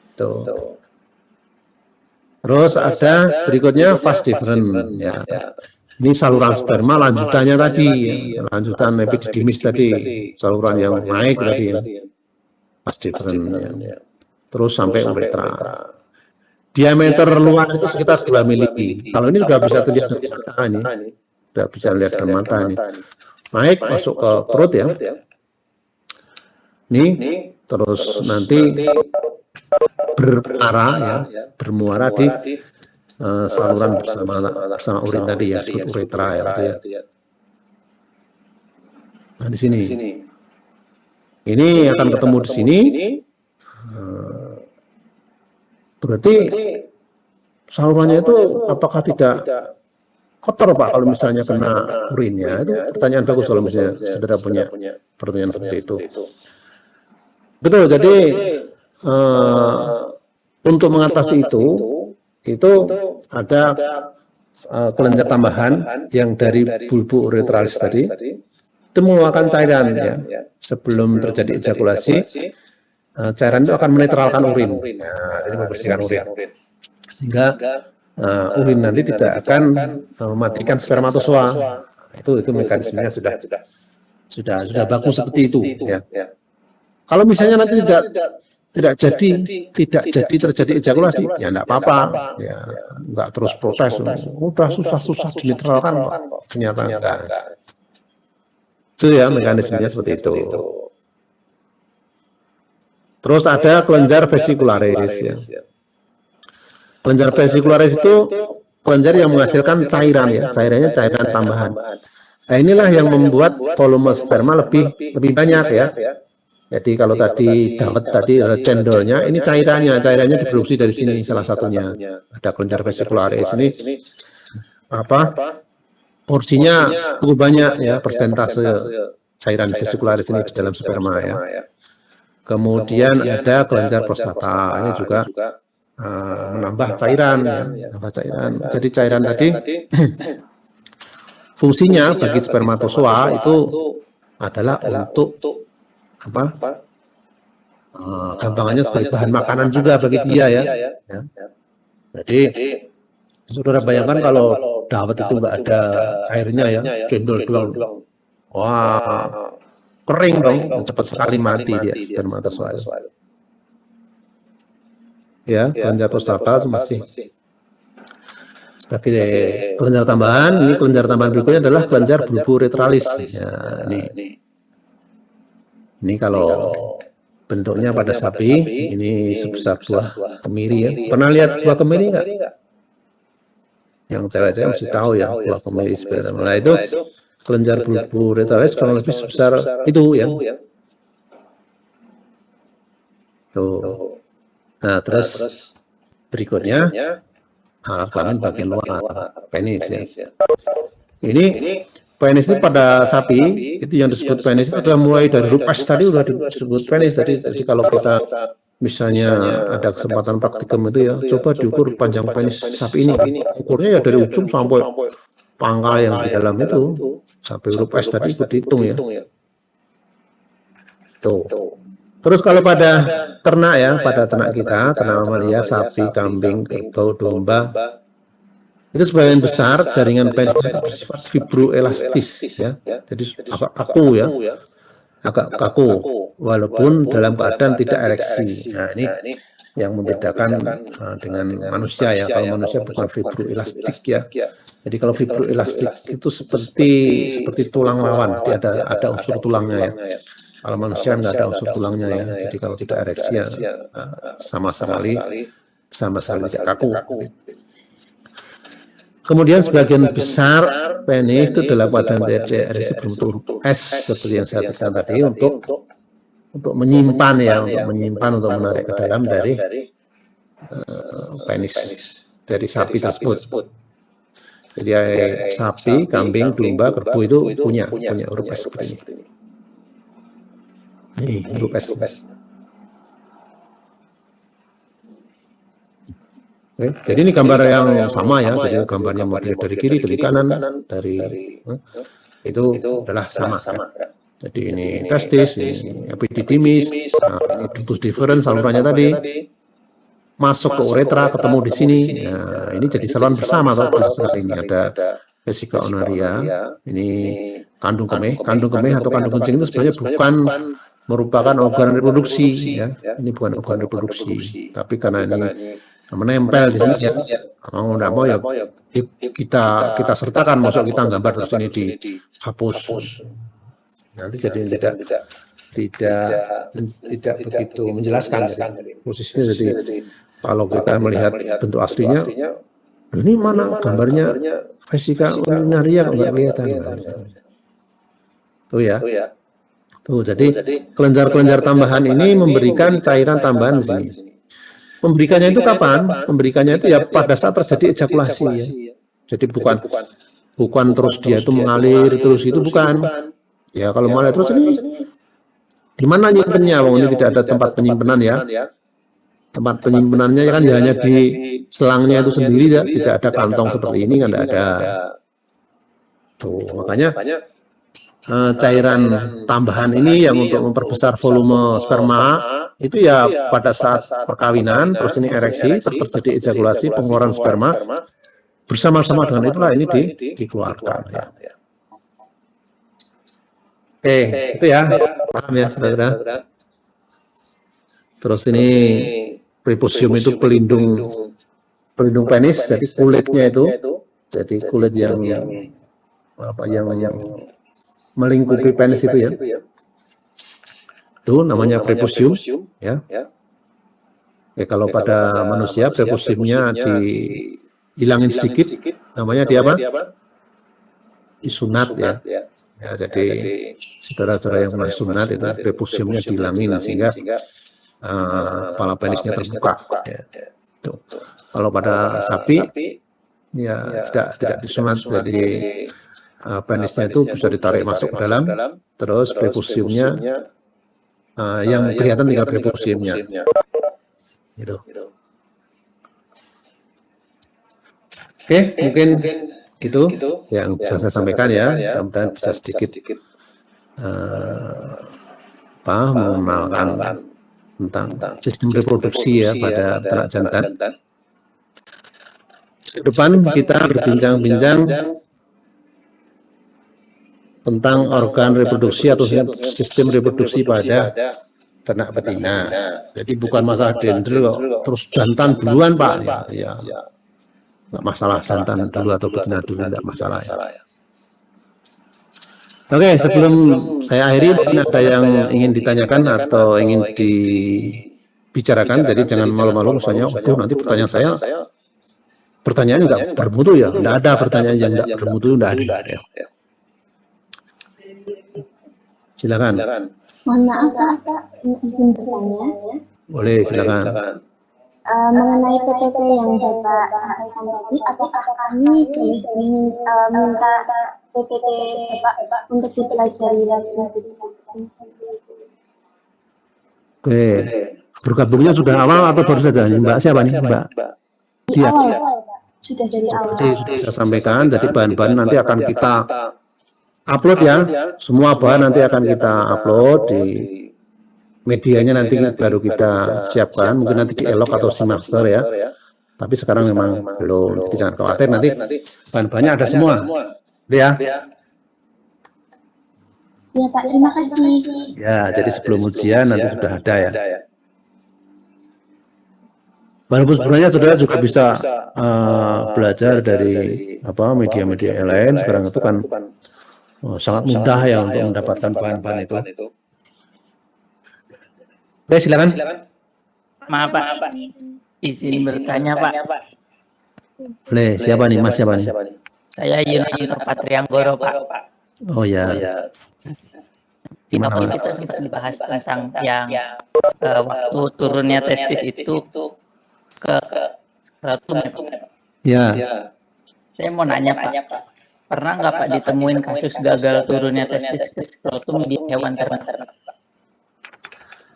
gitu. Terus ada berikutnya fast different ya. Ini saluran sperma lanjutannya tadi ya, lanjutan epididymis tadi, saluran yang naik tadi ya, fast different ya. Terus sampai uretra. Diameter luar itu sekitar 2 mili. Kalau ini sudah bisa terlihat dari mata ini, sudah bisa lihat dari mata ini. Naik masuk ke perut ya. Ini terus nanti bermuara di saluran bersama urin tadi ya, disebut uretra ya, gitu ya. Nah di sini, ini akan ketemu di sini. Berarti salurannya itu apakah tidak kotor Pak kalau misalnya kena urinnya? Itu pertanyaan bagus kalau misalnya saudara punya pertanyaan seperti itu. Betul, jadi untuk mengatasi itu ada kelenjar tambahan yang dari bulbu uretralis tadi, itu mengeluarkan cairan ya, sebelum terjadi ejakulasi, cairan itu akan menetralkan urin, nah, jadi membersihkan urin, sehingga urin nanti tidak akan mematikan spermatozoa. Itu mekanismenya sudah bagus seperti itu ya. Kalau misalnya nanti tidak jadi terjadi ejakulasi, ya enggak apa-apa, ya enggak terus protes, udah susah dinetralkan kok, ternyata enggak. Itu ya mekanismenya seperti itu. Terus ada kelenjar vesikularis ya. Kelenjar vesikularis itu kelenjar yang menghasilkan cairan ya, cairannya cairan tambahan. Nah inilah yang membuat volume sperma lebih banyak ya. Jadi kalau tadi dawet tadi cendolnya, ini cairannya diproduksi dari sini salah satunya. Ada kelenjar vesikularis ini porsinya cukup banyak ya, persentase cairan vesikularis ini di dalam sperma ya. Kemudian ada kelenjar prostata, ini juga menambah cairan ya, Jadi cairan tadi fungsinya bagi spermatozoa itu adalah untuk gampangannya sebagai bahan makanan juga bagi dia ya. Jadi saudara bayangkan kalau dawet itu nggak ada airnya ya, cendol doang, wah kering dong, cepat sekali mati dia spermatozoa. Ya, kelenjar prostata masih sebagai kelenjar tambahan. Ini kelenjar tambahan berikutnya adalah kelenjar bulbu uretralis. Ya, ini kalau bentuknya pada sapi, ini sebesar buah kemiri ya. Pernah lihat buah kemiri nggak? Yang cewek-cewek mesti tahu ya buah kemiri seperti apa. Nah itu kelenjar bulbu uretralis kurang lebih sebesar itu ya. Tuh. Nah, terus berikutnya alat kelamin bagian luar, penis ya. Ini penis itu pada sapi itu yang disebut penis itu adalah mulai dari rupes tadi udah disebut penis tadi. Jadi kalau kita misalnya ada kesempatan praktikum itu ya, coba diukur panjang penis sapi ini. Ukurnya ya dari ujung sampai pangkal yang di dalam itu sampai rupes tadi ikut dihitung ya. Tuh. Terus kalau pada ternak ya, pada ternak kita, ternak mamalia, sapi, kambing, kerbau, domba, itu sebagian besar jaringan penisnya itu bersifat fibroelastis ya. Jadi agak kaku ya, agak kaku, walaupun dalam keadaan tidak ereksi. Nah ini yang membedakan dengan manusia ya. Kalau manusia bukan fibroelastik ya. Jadi kalau fibroelastik itu seperti tulang lawan, dia ada unsur tulangnya ya. Kalau manusia nggak ada unsur tulangnya ya, jadi kalau tidak ereksi ya sama sekali tidak kaku. Kemudian sebagian besar penis itu dalam keadaan ereksi berbentuk S seperti yang saya ceritakan tadi untuk menyimpan ya, untuk menarik ke dalam dari penis dari sapi tersebut. Jadi sapi, kambing, domba, kerbau itu punya huruf S seperti ini. Nih, huruf S. Jadi ini gambar yang sama ya. Jadi gambarnya mau dilihat dari kiri, dari kanan, dari itu adalah sama. Ya. Jadi ini testis, ini epididymis, ini ductus deferens salurannya tadi masuk ke uretra, ketemu di sini. Nah, ini jadi saluran bersama atau sekali ini ada vesika onaria, ini kandung kemih atau kandung kencing itu sebenarnya bukan merupakan organ reproduksi ya. Ini bukan organ reproduksi, tapi karena ini menempel di sini ya, mau nggak mau ya kita sertakan, masuk kita gambar terus ini dihapus. Nanti jadi tidak begitu menjelaskan jadi posisinya. Jadi kalau kita melihat bentuk aslinya, ini mana gambarnya vesika urinaria nggak kelihatan. Tuh ya. Tuh, jadi kelenjar-kelenjar tambahan ini memberikan cairan tambahan di sini. Memberikannya itu kapan? Memberikannya itu ya pada saat terjadi ejakulasi ya. Jadi bukan terus dia itu mengalir terus, itu bukan. Ya kalau mengalir terus ini di mana nyimpennya? Ini tidak ada tempat penyimpanan ya. Tempat penyimpanannya kan hanya di selangnya itu sendiri ya. Tidak ada kantong seperti ini kan, tidak ada. Tuh, makanya cairan tambahan ini yang untuk memperbesar volume sperma itu ya pada saat perkawinan, terus ini ereksi, terus terjadi ejakulasi, pengeluaran sperma, bersama-sama dengan itulah ini dikeluarkan ya. Oke, itu ya, paham ya saudara. Terus ini prepucium itu pelindung penis, jadi kulitnya itu, jadi kulit yang melingkupi penis itu ya. Itu namanya prepucium ya. Kalau pada manusia prepuciumnya dihilangin sedikit, namanya di apa? Disunat ya. Jadi saudara-saudara yang pernah sunat itu prepuciumnya dihilangin sehingga kepala penisnya terbuka. Ya. Tuh. Kalau pada sapi ya tidak disunat, jadi penisnya itu bisa ditarik masuk ke dalam, terus prepuciumnya yang kelihatan tinggal prepuciumnya. Gitu. Oke, mungkin itu yang bisa saya sampaikan ya. Mudah-mudahan bisa sedikit mengenalkan tentang sistem reproduksi ya pada ternak jantan. Ke depan kita berbincang-bincang tentang organ reproduksi atau sistem reproduksi pada ternak betina. Jadi bukan masalah dendel kok, terus jantan duluan Pak. Ya. Nggak masalah jantan dulu atau betina dulu, nggak masalah ya. Oke, sebelum saya akhiri mungkin ada yang ingin ditanyakan atau ingin dibicarakan, jadi jangan malu-malu misalnya, nanti pertanyaan nggak bermutu ya, nggak ada pertanyaan yang nggak bermutu, nggak ada ya. Silakan. Mohon maaf Pak, izin bertanya. Boleh, silakan. Mengenai PPT yang Bapak sampaikan tadi, apakah kami boleh minta PPT Bapak untuk dipelajari lagi? Oke, bergabungnya sudah awal atau baru saja? Mbak siapa nih? Mbak Di Dia. awal, sudah dari awal. Seperti sudah saya sampaikan, jadi bahan-bahan nanti akan kita upload ya. Semua bahan nanti akan kita upload di medianya, nanti baru kita siapkan. Mungkin nanti di Elok atau Simaster ya. Tapi sekarang memang belum. Jadi jangan khawatir, nanti bahan-bahannya ada semua. Ya. Ya Pak, terima kasih. Ya, jadi sebelum ujian nanti sudah ada ya. Walaupun sebenarnya saudara juga bisa belajar dari media-media yang lain. Sekarang itu kan sangat mudah ya untuk mendapatkan bahan-bahan itu. Oke, silakan. Maaf Pak, izin bertanya Pak. Boleh, siapa nih Mas, siapa nih? Saya Yunanto Patrianggoro Pak. Oh ya. Di awal kita sempat dibahas tentang yang waktu turunnya testis itu ke skrotum. Ya. Saya mau nanya Pak, pernah nggak Pak ditemuin kasus gagal turunnya testis ke skrotum di hewan ternak?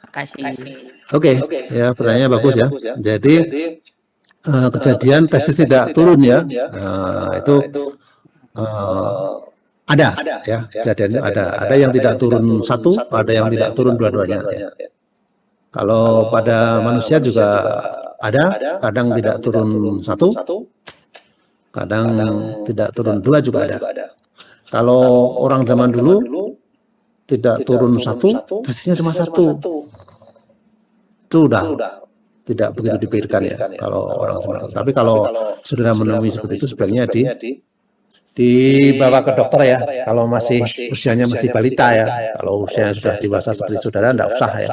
Makasih. Oke, ya pertanyaannya bagus ya. Jadi kejadian testis tidak turun ya, itu ada ya, kejadian itu ada yang tidak turun satu, ada yang tidak turun dua-duanya ya. Kalau pada manusia juga ada, kadang tidak turun satu, kadang tidak turun dua juga ada. Kalau orang zaman dulu tidak turun satu, testisnya cuma satu, itu udah tidak begitu dipikirkan ya kalau orang zaman dulu. Tapi kalau saudara menemui seperti itu, sebaiknya dibawa ke dokter ya. Kalau masih usianya masih balita ya, kalau usianya sudah dewasa seperti saudara, enggak usah ya.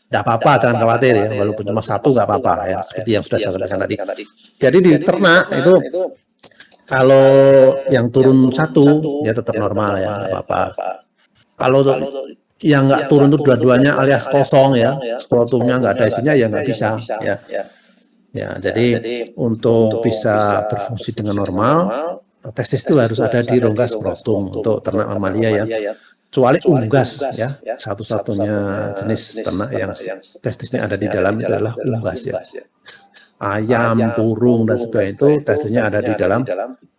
Enggak apa-apa, jangan khawatir ya, walaupun cuma satu enggak apa-apa ya, seperti yang sudah saya sampaikan tadi. Jadi di ternak itu kalau yang turun satu ya tetap normal ya, enggak apa-apa. Kalau yang enggak turun itu dua-duanya alias kosong ya, skrotumnya enggak ada isinya ya enggak bisa ya. Ya, jadi untuk bisa berfungsi dengan normal, testis itu harus ada di rongga skrotum untuk ternak mamalia ya. Kecuali unggas ya, satu-satunya jenis ternak yang testisnya ada di dalam itu adalah unggas ya. Ayam, burung dan sebagainya itu testisnya ada di dalam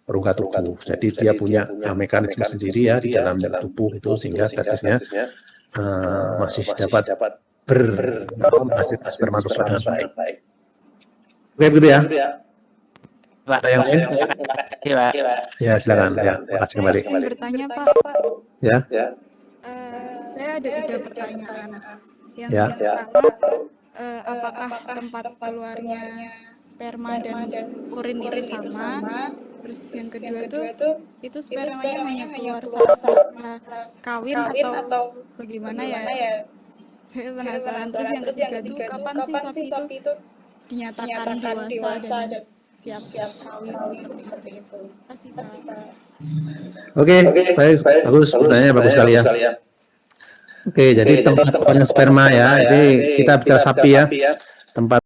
rongga tubuh. Jadi dia punya mekanisme sendiri ya di dalam tubuh itu, sehingga testisnya masih dapat menghasilkan spermatozoa dengan baik. Oke, begitu ya. Pak, Ada yang lain? terima kasih Pak. Ya, silakan. Ya, makasih kembali. Izin bertanya Pak, Ya. saya ada 3 pertanyaan. Yang Ya. pertama, apakah tempat keluarnya sperma dan urin itu sama? Terus yang kedua itu spermanya hanya keluar saat setelah kawin atau bagaimana ya? Saya penasaran. Terus yang ketiga tuh kapan sih sapi itu dinyatakan dewasa dan siap kawin seperti itu? Pasti Pak. Oke, baik, bagus. Pertanyaannya bagus sekali ya. Oke, jadi tempat keluarnya sperma ya. Jadi kita bicara sapi ya. Tempat